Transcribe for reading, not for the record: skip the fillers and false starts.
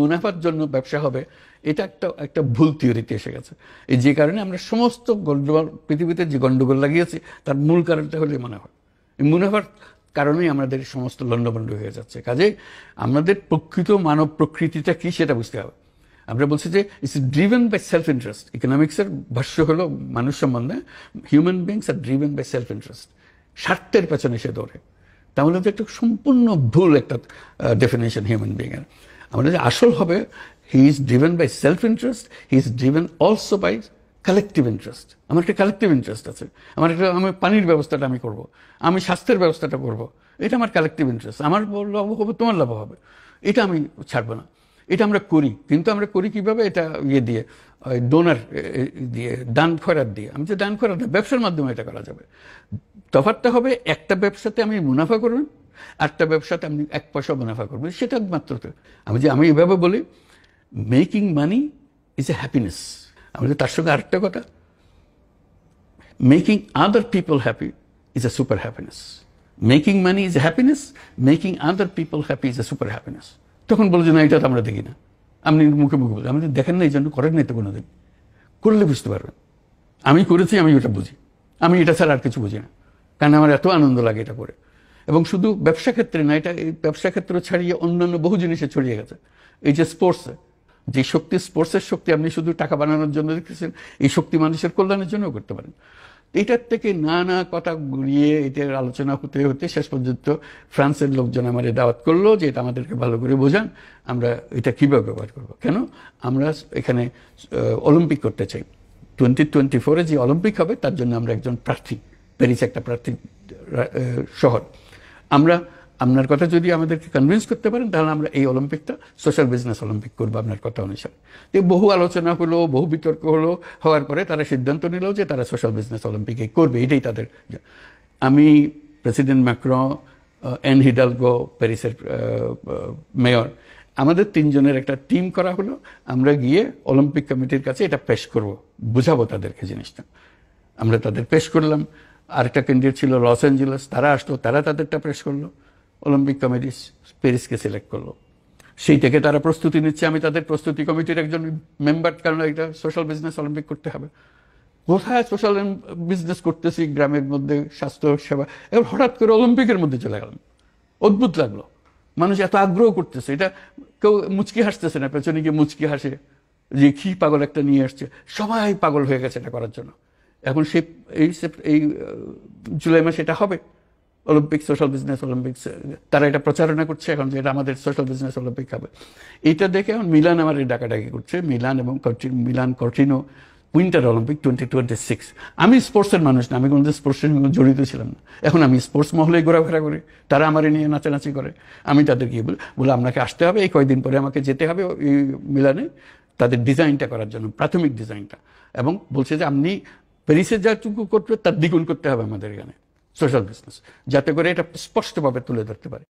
মুনাফার জন্য ব্যবসা হবে, এটা একটা ভুল থিওরিতে এসে গেছে। এই যে কারণে আমরা সমস্ত গন্ডগোল, পৃথিবীতে যে গন্ডগোল লাগিয়েছি তার মূল কারণটা হলো মুনাফা। এই মুনাফার কারণেই আমাদের সমস্ত লন্ডভন্ড হয়ে যাচ্ছে। কাজে আমাদের প্রকৃত মানব প্রকৃতিটা কি সেটা বুঝতে হবে। আমরা বলছি যে it's driven by self interest. ইকোনমিক্সের ভাষ্য হলো মানুষ সম্বন্ধে হিউম্যান বিংস আর ড্রিভেন বাই সেলফ ইন্টারেস্ট। স্বার্থের পেছনে সে দৌড়ে। তাহলে তো একটা সম্পূর্ণ ভুল একটা ডেফিনেশন হিউম্যান বিংয়ের। আমাদের যে আসল হবে, he is driven by self interest, he is driven also by collective interest. আমার একটা কালেকটিভ ইন্টারেস্ট আছে, আমি পানির ব্যবস্থাটা আমি করব, আমি স্বাস্থ্যের ব্যবস্থাটা করব, এটা আমার কালেকটিভ ইন্টারেস্ট। আমার লাভ হবে, তোমার লাভ হবে, এটা আমি ছাড়বো না। এটা আমরা করি, কিন্তু আমরা করি কিভাবে? এটা দিয়ে ডোনার দিয়ে, দান খয়রাত দিয়ে। আমি যে দান খয়রাত ব্যবসার মাধ্যমে এটা করা যাবে। তফাৎটা হবে একটা ব্যবসাতে আমি মুনাফা করবেন, আরেকটা ব্যবসাতে আমি 1 পয়সা মুনাফা করবেন, সেটা মাত্র। আমি এভাবে বলি, making money is a happiness. আমাদের তার সঙ্গে আরেকটা কথা, making other people happy is a super happiness. Making money is a happiness, making other people happy is a super happiness. তখন বলে যে না, এটা তো আমরা দেখি না। আপনি মুখে মুখে বলছেন, আপনি দেখেন না, এই জন্য করেন নাই তো কোনোদিন। করলে বুঝতে পারবেন। আমি করেছি, আমি ওটা বুঝি। আমি এটা ছাড়া আর কিছু বুঝি না, কারণ আমার এত আনন্দ লাগে এটা করে। এবং শুধু ব্যবসা ক্ষেত্রে না, এটা এই ব্যবসা ক্ষেত্র ছাড়িয়ে অন্যান্য বহু জিনিসে ছড়িয়ে গেছে। এই যে স্পোর্টসে যে শক্তি, স্পোর্টসের শক্তি আপনি শুধু টাকা বানানোর জন্য দেখতেছেন, এই শক্তি মানুষের কল্যাণের জন্যও করতে পারেন। এটার থেকে নানা কথা ঘুরিয়ে এটার আলোচনা হতে হতে শেষ পর্যন্ত ফ্রান্সের লোকজন আমার দাওয়াত করলো যে এটা আমাদেরকে ভালো করে বোঝান, আমরা এটা কীভাবে ব্যবহার করবো। কেন? আমরা এখানে অলিম্পিক করতে চাই। 2024-এ যে অলিম্পিক হবে তার জন্য আমরা একজন প্রার্থী, প্যারিস একটা প্রার্থী শহর। আপনার কথা যদি আমাদেরকে কনভিন্স করতে পারেন, তাহলে আমরা এই অলিম্পিকটা সোশ্যাল বিজনেস অলিম্পিক করবো আপনার কথা অনুসারে। বহু আলোচনা হলো, বহু বিতর্ক হলো, হওয়ার পরে তারা সিদ্ধান্ত নিল যে তারা সোশ্যাল বিজনেস অলিম্পিকে করবে, এটাই তাদের। আমি, প্রেসিডেন্ট ম্যাক্রন, অ্যান হিডালগো প্যারিসের মেয়র, আমাদের 3 জনের একটা টিম করা হলো। আমরা গিয়ে অলিম্পিক কমিটির কাছে এটা পেশ করব, বুঝাবো তাদেরকে জিনিসটা। আমরা তাদের পেশ করলাম। আরেকটা ক্যান্ডিডেট ছিল লস অ্যাঞ্জেলেস, তারা আসলো, তারা তাদেরটা পেশ করলো। অলিম্পিক কমিটি প্যারিসকে সিলেক্ট করলো। সেই থেকে তারা প্রস্তুতি নিচ্ছে। আমি তাদের প্রস্তুতি কমিটির একজন মেম্বার, কারণ এটা সোশ্যাল বিজনেস অলিম্পিক করতে হবে। কোথায় সোশ্যাল বিজনেস করতেছি গ্রামের মধ্যে, স্বাস্থ্য সেবা, এবার হঠাৎ করে অলিম্পিকের মধ্যে চলে গেলাম। অদ্ভুত লাগলো, মানুষ এত আগ্রহ করতেছে। এটা কেউ মুচকি হাসতেছে না, পেছনে গিয়ে মুচকি হাসে যে কি পাগল একটা নিয়ে আসছে। সবাই পাগল হয়ে গেছে এটা করার জন্য। এখন এই জুলাই মাসে এটা হবে অলিম্পিক, সোশ্যাল বিজনেস অলিম্পিক্স। তারা এটা প্রচারণা করছে এখন যে এটা আমাদের সোশ্যাল বিজনেস অলিম্পিক হবে। এইটা দেখে এখন মিলান আমার এই ডাকাডাকি করছে, মিলান এবং মিলান কর্টিনো উইন্টার অলিম্পিক 2026। আমি স্পোর্টসের মানুষ না, আমি কোনোদিন স্পোর্টসের সঙ্গে জড়িত ছিলাম না। এখন আমি স্পোর্টস মহলেই ঘোরাফেরা করি, তারা আমার নিয়ে নাচানাচি করে। আমি তাদেরকে বলে আপনাকে আসতে হবে, এই কয়েকদিন পরে আমাকে যেতে হবে এই মিলানে তাদের ডিজাইনটা করার জন্য, প্রাথমিক ডিজাইনটা। এবং বলছে যে আপনি প্যারিসে যাটুকু করতে তার দ্বিগুণ করতে হবে আমাদের এখানে সোশ্যাল বিজনেস, যাতে করে এটা স্পষ্টভাবে তুলে ধরতে পারে।